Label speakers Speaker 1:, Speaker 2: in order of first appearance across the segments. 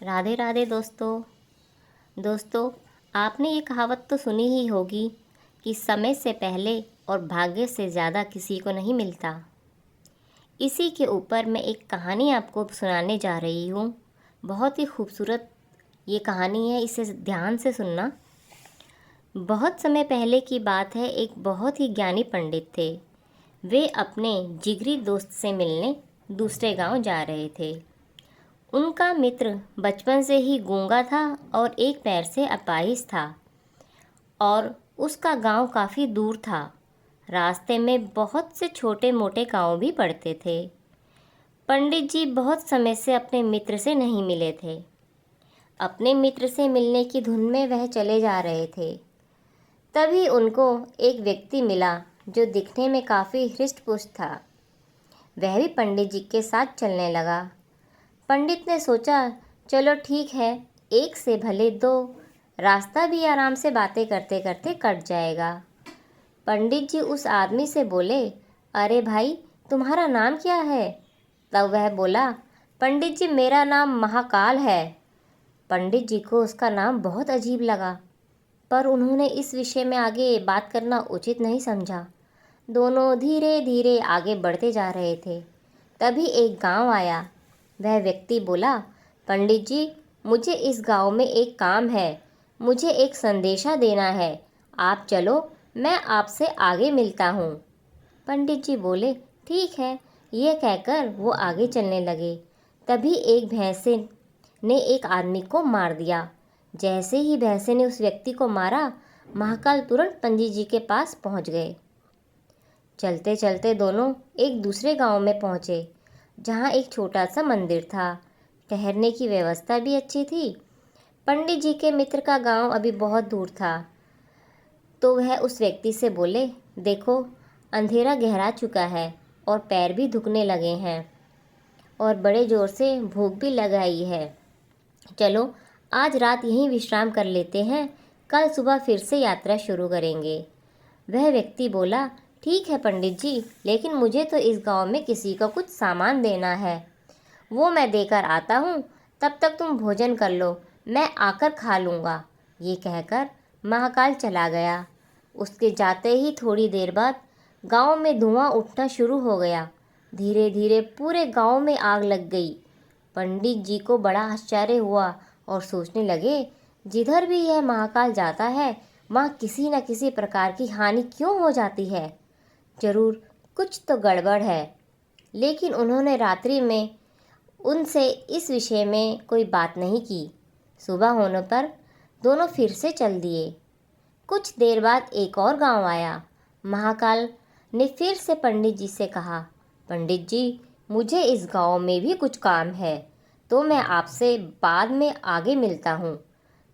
Speaker 1: राधे राधे दोस्तों आपने ये कहावत तो सुनी ही होगी कि समय से पहले और भाग्य से ज़्यादा किसी को नहीं मिलता। इसी के ऊपर मैं एक कहानी आपको सुनाने जा रही हूँ। बहुत ही खूबसूरत ये कहानी है, इसे ध्यान से सुनना। बहुत समय पहले की बात है। एक बहुत ही ज्ञानी पंडित थे। वे अपने जिगरी दोस्त से मिलने दूसरे गांव जा रहे थे। उनका मित्र बचपन से ही गूंगा था और एक पैर से अपाहिज था और उसका गांव काफ़ी दूर था। रास्ते में बहुत से छोटे मोटे गांव भी पड़ते थे। पंडित जी बहुत समय से अपने मित्र से नहीं मिले थे। अपने मित्र से मिलने की धुन में वह चले जा रहे थे। तभी उनको एक व्यक्ति मिला जो दिखने में काफ़ी हृष्ट-पुष्ट था। वह भी पंडित जी के साथ चलने लगा। पंडित ने सोचा, चलो ठीक है, एक से भले दो, रास्ता भी आराम से बातें करते करते कट जाएगा। पंडित जी उस आदमी से बोले, अरे भाई, तुम्हारा नाम क्या है? तब वह बोला, पंडित जी मेरा नाम महाकाल है। पंडित जी को उसका नाम बहुत अजीब लगा, पर उन्होंने इस विषय में आगे बात करना उचित नहीं समझा। दोनों धीरे धीरे आगे बढ़ते जा रहे थे। तभी एक गांव आया। वह व्यक्ति बोला, पंडित जी, मुझे इस गांव में एक काम है। मुझे एक संदेशा देना है। आप चलो, मैं आपसे आगे मिलता हूँ। पंडित जी बोले, ठीक है। ये कहकर वो आगे चलने लगे। तभी एक भैंसे ने एक आदमी को मार दिया। जैसे ही भैंसे ने उस व्यक्ति को मारा, महाकाल तुरंत पंडित जी के पास पहुँच गए। चलते चलते दोनों एक दूसरे गांव में पहुँचे, जहाँ एक छोटा सा मंदिर था। ठहरने की व्यवस्था भी अच्छी थी। पंडित जी के मित्र का गांव अभी बहुत दूर था, तो वह उस व्यक्ति से बोले, देखो, अंधेरा गहरा चुका है और पैर भी दुखने लगे हैं और बड़े ज़ोर से भूख भी लग आई है। चलो, आज रात यहीं विश्राम कर लेते हैं, कल सुबह फिर से यात्रा शुरू करेंगे। वह व्यक्ति बोला, ठीक है पंडित जी, लेकिन मुझे तो इस गांव में किसी को कुछ सामान देना है। वो मैं देकर आता हूँ, तब तक तुम भोजन कर लो, मैं आकर खा लूँगा। ये कहकर महाकाल चला गया। उसके जाते ही थोड़ी देर बाद गांव में धुआं उठना शुरू हो गया। धीरे धीरे पूरे गांव में आग लग गई। पंडित जी को बड़ा आश्चर्य हुआ और सोचने लगे, जिधर भी यह महाकाल जाता है, वहाँ किसी न किसी प्रकार की हानि क्यों हो जाती है। जरूर कुछ तो गड़बड़ है। लेकिन उन्होंने रात्रि में उनसे इस विषय में कोई बात नहीं की। सुबह होने पर दोनों फिर से चल दिए। कुछ देर बाद एक और गांव आया। महाकाल ने फिर से पंडित जी से कहा, पंडित जी, मुझे इस गांव में भी कुछ काम है, तो मैं आपसे बाद में आगे मिलता हूँ।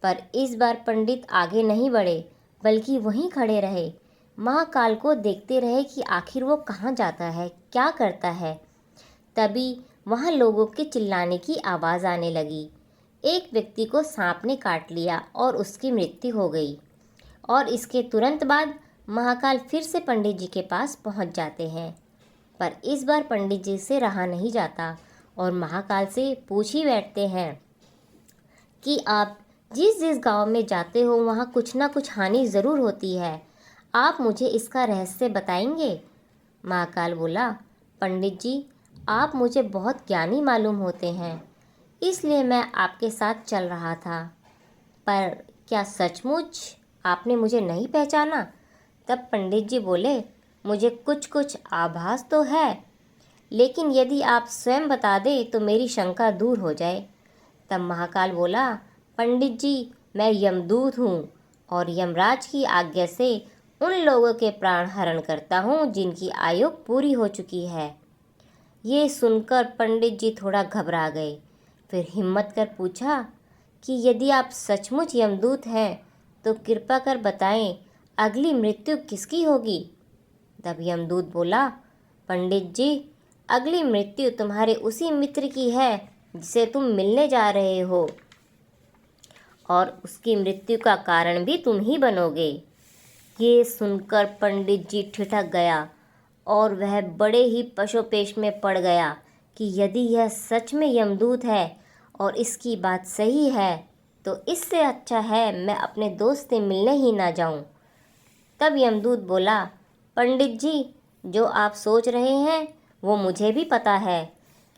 Speaker 1: पर इस बार पंडित आगे नहीं बढ़े, बल्कि वहीं खड़े रहे। महाकाल को देखते रहे कि आखिर वो कहाँ जाता है, क्या करता है। तभी वहाँ लोगों के चिल्लाने की आवाज़ आने लगी। एक व्यक्ति को सांप ने काट लिया और उसकी मृत्यु हो गई। और इसके तुरंत बाद महाकाल फिर से पंडित जी के पास पहुँच जाते हैं। पर इस बार पंडित जी से रहा नहीं जाता और महाकाल से पूछ ही बैठते हैं कि आप जिस जिस गांव में जाते हो, वहाँ कुछ ना कुछ हानि ज़रूर होती है। आप मुझे इसका रहस्य बताएंगे? महाकाल बोला, पंडित जी, आप मुझे बहुत ज्ञानी मालूम होते हैं, इसलिए मैं आपके साथ चल रहा था। पर क्या सचमुच आपने मुझे नहीं पहचाना? तब पंडित जी बोले, मुझे कुछ कुछ आभास तो है, लेकिन यदि आप स्वयं बता दें तो मेरी शंका दूर हो जाए। तब महाकाल बोला, पंडित जी, मैं यमदूत हूँ और यमराज की आज्ञा से उन लोगों के प्राण हरण करता हूँ जिनकी आयु पूरी हो चुकी है। ये सुनकर पंडित जी थोड़ा घबरा गए। फिर हिम्मत कर पूछा कि यदि आप सचमुच यमदूत हैं तो कृपा कर बताएं, अगली मृत्यु किसकी होगी? तब यमदूत बोला, पंडित जी, अगली मृत्यु तुम्हारे उसी मित्र की है जिसे तुम मिलने जा रहे हो, और उसकी मृत्यु का कारण भी तुम ही बनोगे। ये सुनकर पंडित जी ठिठक गया और वह बड़े ही पशोपेश में पड़ गया कि यदि यह सच में यमदूत है और इसकी बात सही है तो इससे अच्छा है मैं अपने दोस्त से मिलने ही ना जाऊं। तब यमदूत बोला, पंडित जी, जो आप सोच रहे हैं वो मुझे भी पता है,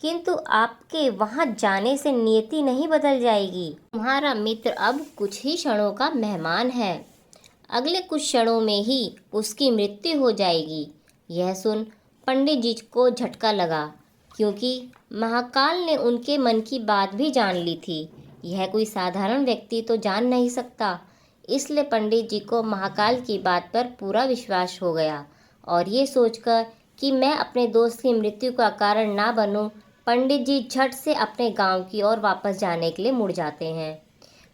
Speaker 1: किंतु आपके वहाँ जाने से नियति नहीं बदल जाएगी। तुम्हारा मित्र अब कुछ ही क्षणों का मेहमान है, अगले कुछ क्षणों में ही उसकी मृत्यु हो जाएगी। यह सुन पंडित जी को झटका लगा, क्योंकि महाकाल ने उनके मन की बात भी जान ली थी। यह कोई साधारण व्यक्ति तो जान नहीं सकता। इसलिए पंडित जी को महाकाल की बात पर पूरा विश्वास हो गया और ये सोचकर कि मैं अपने दोस्त की मृत्यु का कारण ना बनूं, पंडित जी झट से अपने गांव की ओर वापस जाने के लिए मुड़ जाते हैं।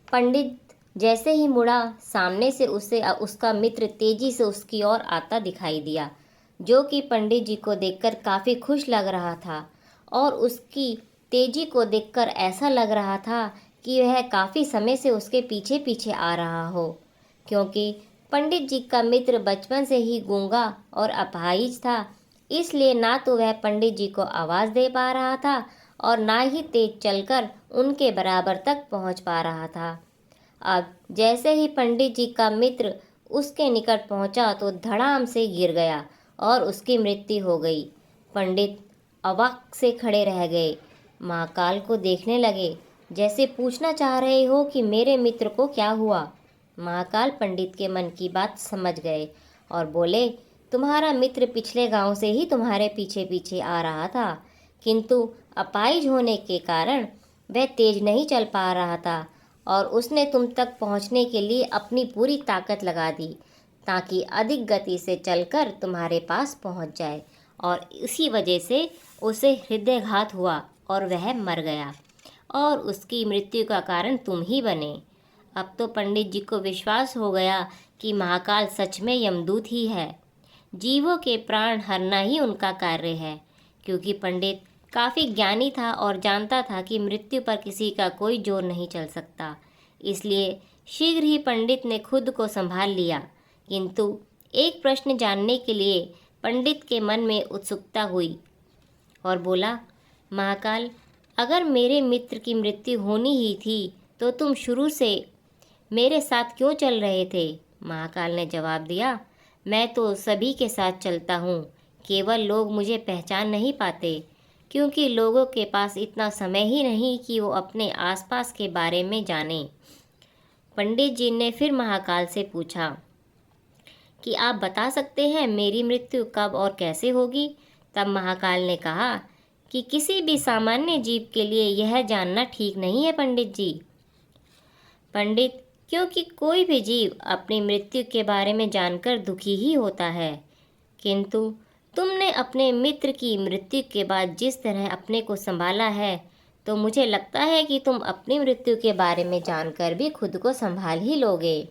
Speaker 1: पंडित जैसे ही मुड़ा, सामने से उसे उसका मित्र तेजी से उसकी ओर आता दिखाई दिया, जो कि पंडित जी को देखकर काफ़ी खुश लग रहा था और उसकी तेजी को देखकर ऐसा लग रहा था कि वह काफ़ी समय से उसके पीछे पीछे आ रहा हो, क्योंकि पंडित जी का मित्र बचपन से ही गूंगा और अपाहिज था। इसलिए ना तो वह पंडित जी को आवाज़ दे पा रहा था और ना ही तेज चलकर उनके बराबर तक पहुंच पा रहा था। अब जैसे ही पंडित जी का मित्र उसके निकट पहुंचा तो धड़ाम से गिर गया और उसकी मृत्यु हो गई। पंडित अवाक से खड़े रह गए, महाकाल को देखने लगे, जैसे पूछना चाह रहे हो कि मेरे मित्र को क्या हुआ। महाकाल पंडित के मन की बात समझ गए और बोले, तुम्हारा मित्र पिछले गांव से ही तुम्हारे पीछे पीछे आ रहा था, किंतु अपाहिज होने के कारण वह तेज नहीं चल पा रहा था और उसने तुम तक पहुंचने के लिए अपनी पूरी ताकत लगा दी, ताकि अधिक गति से चलकर तुम्हारे पास पहुंच जाए, और इसी वजह से उसे हृदयघात हुआ और वह मर गया और उसकी मृत्यु का कारण तुम ही बने। अब तो पंडित जी को विश्वास हो गया कि महाकाल सच में यमदूत ही है। जीवों के प्राण हरना ही उनका कार्य है, क्योंकि पंडित काफ़ी ज्ञानी था और जानता था कि मृत्यु पर किसी का कोई जोर नहीं चल सकता। इसलिए शीघ्र ही पंडित ने खुद को संभाल लिया, किंतु एक प्रश्न जानने के लिए पंडित के मन में उत्सुकता हुई और बोला, महाकाल, अगर मेरे मित्र की मृत्यु होनी ही थी तो तुम शुरू से मेरे साथ क्यों चल रहे थे? महाकाल ने जवाब दिया, मैं तो सभी के साथ चलता हूँ, केवल लोग मुझे पहचान नहीं पाते, क्योंकि लोगों के पास इतना समय ही नहीं कि वो अपने आसपास के बारे में जाने। पंडित जी ने फिर महाकाल से पूछा कि आप बता सकते हैं मेरी मृत्यु कब और कैसे होगी? तब महाकाल ने कहा कि किसी भी सामान्य जीव के लिए यह जानना ठीक नहीं है पंडित जी। पंडित, क्योंकि कोई भी जीव अपनी मृत्यु के बारे में जानकर दुखी ही होता है, किंतु तुमने अपने मित्र की मृत्यु के बाद जिस तरह अपने को संभाला है, तो मुझे लगता है कि तुम अपनी मृत्यु के बारे में जानकर भी खुद को संभाल ही लोगे।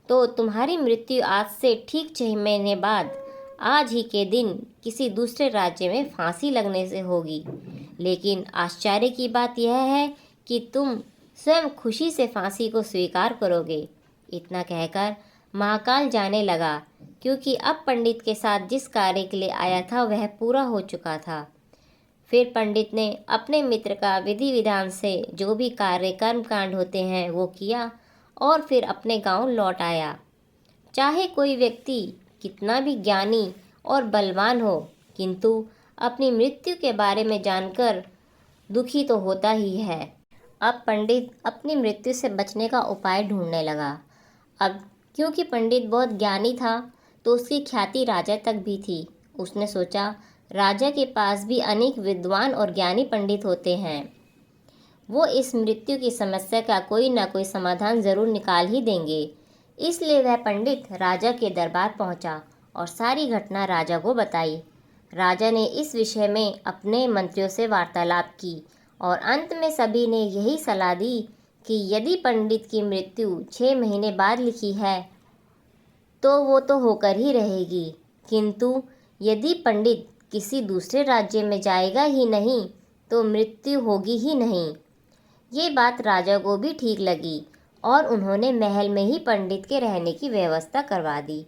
Speaker 1: तो तुम्हारी मृत्यु आज से ठीक 6 महीने बाद आज ही के दिन किसी दूसरे राज्य में फांसी लगने से होगी। लेकिन आश्चर्य की बात यह है कि तुम स्वयं खुशी से फांसी को स्वीकार करोगे। इतना कहकर महाकाल जाने लगा, क्योंकि अब पंडित के साथ जिस कार्य के लिए आया था वह पूरा हो चुका था। फिर पंडित ने अपने मित्र का विधि विधान से जो भी कार्य कर्म कांड होते हैं वो किया और फिर अपने गांव लौट आया। चाहे कोई व्यक्ति कितना भी ज्ञानी और बलवान हो, किंतु अपनी मृत्यु के बारे में जानकर दुखी तो होता ही है। अब पंडित अपनी मृत्यु से बचने का उपाय ढूंढने लगा। अब क्योंकि पंडित बहुत ज्ञानी था तो उसकी ख्याति राजा तक भी थी। उसने सोचा, राजा के पास भी अनेक विद्वान और ज्ञानी पंडित होते हैं, वो इस मृत्यु की समस्या का कोई ना कोई समाधान ज़रूर निकाल ही देंगे। इसलिए वह पंडित राजा के दरबार पहुंचा और सारी घटना राजा को बताई। राजा ने इस विषय में अपने मंत्रियों से वार्तालाप की और अंत में सभी ने यही सलाह दी कि यदि पंडित की मृत्यु 6 महीने बाद लिखी है तो वो तो होकर ही रहेगी, किंतु यदि पंडित किसी दूसरे राज्य में जाएगा ही नहीं तो मृत्यु होगी ही नहीं। ये बात राजा को भी ठीक लगी और उन्होंने महल में ही पंडित के रहने की व्यवस्था करवा दी।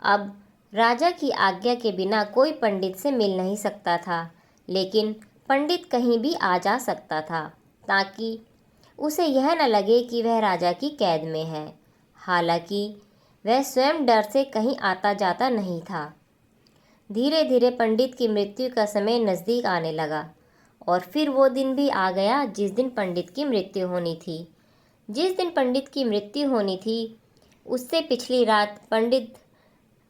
Speaker 1: अब राजा की आज्ञा के बिना कोई पंडित से मिल नहीं सकता था, लेकिन पंडित कहीं भी आ जा सकता था। ताकि उसे यह न लगे कि वह राजा की कैद में है। हालांकि वह स्वयं डर से कहीं आता जाता नहीं था। धीरे धीरे पंडित की मृत्यु का समय नज़दीक आने लगा और फिर वो दिन भी आ गया जिस दिन पंडित की मृत्यु होनी थी। जिस दिन पंडित की मृत्यु होनी थी उससे पिछली रात पंडित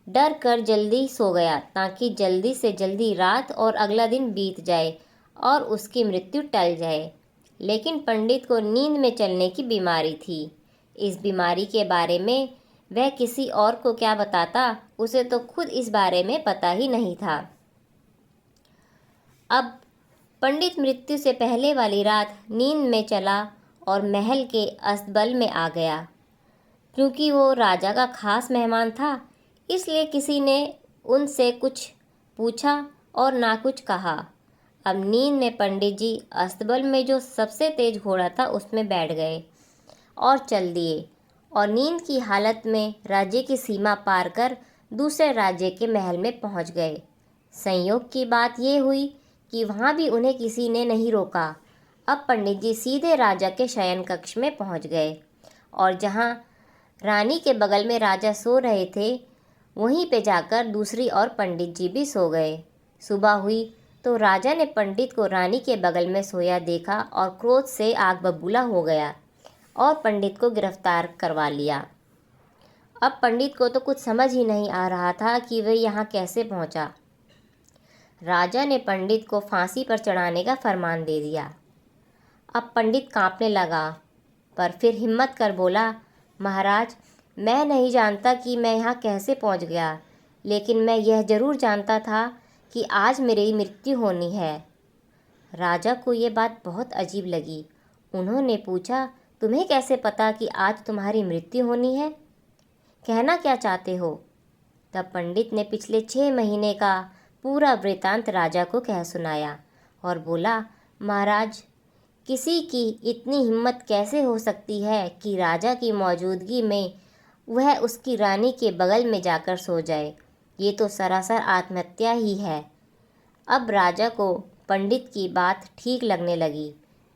Speaker 1: डर कर जल्दी सो गया ताकि जल्दी से जल्दी रात और अगला दिन बीत जाए और उसकी मृत्यु टल जाए। लेकिन पंडित को नींद में चलने की बीमारी थी। इस बीमारी के बारे में वह किसी और को क्या बताता, उसे तो खुद इस बारे में पता ही नहीं था। अब पंडित मृत्यु से पहले वाली रात नींद में चला और महल के अस्तबल में आ गया। क्योंकि वो राजा का खास मेहमान था, इसलिए किसी ने उनसे कुछ पूछा और ना कुछ कहा। अब नींद में पंडित जी अस्तबल में जो सबसे तेज घोड़ा था उसमें बैठ गए और चल दिए और नींद की हालत में राज्य की सीमा पार कर दूसरे राज्य के महल में पहुंच गए। संयोग की बात ये हुई कि वहाँ भी उन्हें किसी ने नहीं रोका। अब पंडित जी सीधे राजा के शयन कक्ष में पहुंच गए और जहाँ रानी के बगल में राजा सो रहे थे वहीं पे जाकर दूसरी ओर पंडित जी भी सो गए। सुबह हुई तो राजा ने पंडित को रानी के बगल में सोया देखा और क्रोध से आग बबूला हो गया और पंडित को गिरफ्तार करवा लिया। अब पंडित को तो कुछ समझ ही नहीं आ रहा था कि वह यहाँ कैसे पहुँचा। राजा ने पंडित को फांसी पर चढ़ाने का फरमान दे दिया। अब पंडित कांपने लगा, पर फिर हिम्मत कर बोला, महाराज, मैं नहीं जानता कि मैं यहाँ कैसे पहुँच गया, लेकिन मैं यह ज़रूर जानता था कि आज मेरी मृत्यु होनी है। राजा को ये बात बहुत अजीब लगी। उन्होंने पूछा, तुम्हें कैसे पता कि आज तुम्हारी मृत्यु होनी है? कहना क्या चाहते हो? तब पंडित ने पिछले 6 महीने का पूरा वृतांत राजा को कह सुनाया और बोला, महाराज, किसी की इतनी हिम्मत कैसे हो सकती है कि राजा की मौजूदगी में वह उसकी रानी के बगल में जाकर सो जाए? ये तो सरासर आत्महत्या ही है। अब राजा को पंडित की बात ठीक लगने लगी,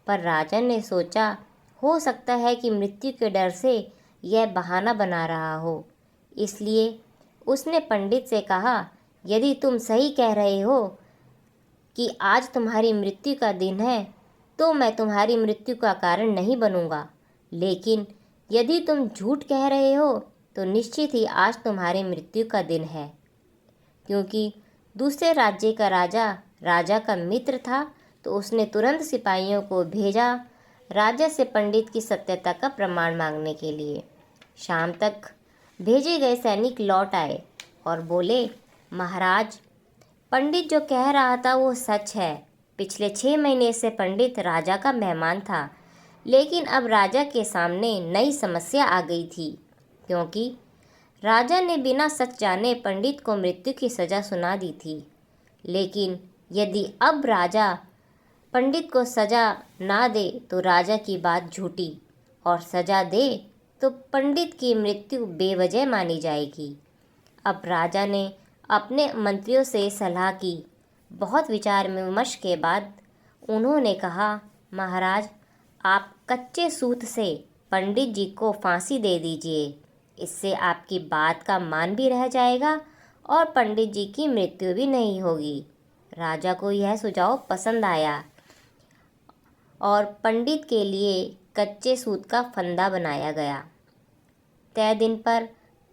Speaker 1: पर राजा ने सोचा, हो सकता है कि मृत्यु के डर से यह बहाना बना रहा हो। इसलिए उसने पंडित से कहा, यदि तुम सही कह रहे हो कि आज तुम्हारी मृत्यु का दिन है तो मैं तुम्हारी मृत्यु का कारण नहीं बनूंगा, लेकिन यदि तुम झूठ कह रहे हो तो निश्चित ही आज तुम्हारी मृत्यु का दिन है। क्योंकि दूसरे राज्य का राजा का मित्र था तो उसने तुरंत सिपाहियों को भेजा राजा से पंडित की सत्यता का प्रमाण मांगने के लिए। शाम तक भेजे गए सैनिक लौट आए और बोले, महाराज, पंडित जो कह रहा था वो सच है। पिछले 6 महीने से पंडित राजा का मेहमान था, लेकिन अब राजा के सामने नई समस्या आ गई थी, क्योंकि राजा ने बिना सच जाने पंडित को मृत्यु की सज़ा सुना दी थी। लेकिन यदि अब राजा पंडित को सज़ा ना दे तो राजा की बात झूठी, और सज़ा दे तो पंडित की मृत्यु बेवजह मानी जाएगी। अब राजा ने अपने मंत्रियों से सलाह की। बहुत विचार विमर्श के बाद उन्होंने कहा, महाराज, आप कच्चे सूत से पंडित जी को फांसी दे दीजिए। इससे आपकी बात का मान भी रह जाएगा और पंडित जी की मृत्यु भी नहीं होगी। राजा को यह सुझाव पसंद आया और पंडित के लिए कच्चे सूत का फंदा बनाया गया। तय दिन पर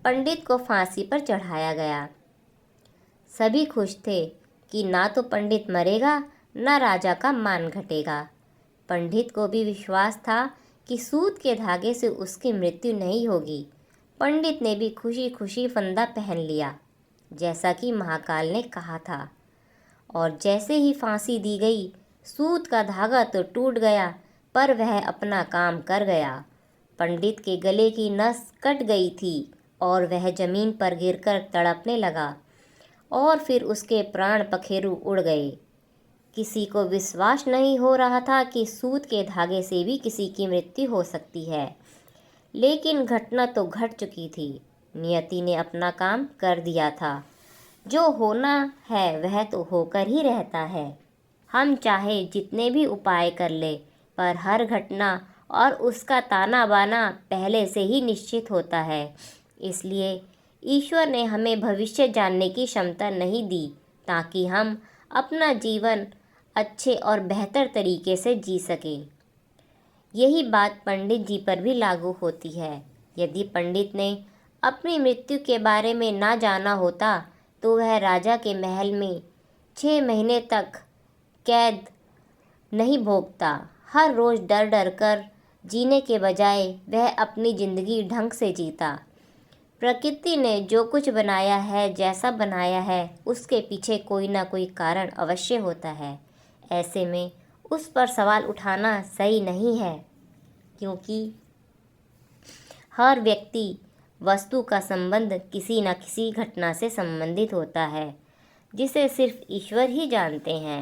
Speaker 1: पंडित को फांसी पर चढ़ाया गया। सभी खुश थे कि ना तो पंडित मरेगा ना राजा का मान घटेगा। पंडित को भी विश्वास था कि सूत के धागे से उसकी मृत्यु नहीं होगी। पंडित ने भी खुशी खुशी फंदा पहन लिया, जैसा कि महाकाल ने कहा था। और जैसे ही फांसी दी गई, सूत का धागा तो टूट गया, पर वह अपना काम कर गया। पंडित के गले की नस कट गई थी और वह जमीन पर गिरकर तड़पने लगा और फिर उसके प्राण पखेरु उड़ गए। किसी को विश्वास नहीं हो रहा था कि सूत के धागे से भी किसी की मृत्यु हो सकती है, लेकिन घटना तो घट चुकी थी। नियति ने अपना काम कर दिया था। जो होना है वह तो होकर ही रहता है। हम चाहे जितने भी उपाय कर ले, पर हर घटना और उसका ताना बाना पहले से ही निश्चित होता है। इसलिए ईश्वर ने हमें भविष्य जानने की क्षमता नहीं दी ताकि हम अपना जीवन अच्छे और बेहतर तरीके से जी सकें। यही बात पंडित जी पर भी लागू होती है। यदि पंडित ने अपनी मृत्यु के बारे में ना जाना होता तो वह राजा के महल में 6 महीने तक कैद नहीं भोगता। हर रोज़ डर डर कर जीने के बजाय वह अपनी ज़िंदगी ढंग से जीता। प्रकृति ने जो कुछ बनाया है, जैसा बनाया है, उसके पीछे कोई ना कोई कारण अवश्य होता है। ऐसे में उस पर सवाल उठाना सही नहीं है, क्योंकि हर व्यक्ति वस्तु का संबंध किसी न किसी घटना से संबंधित होता है, जिसे सिर्फ ईश्वर ही जानते हैं।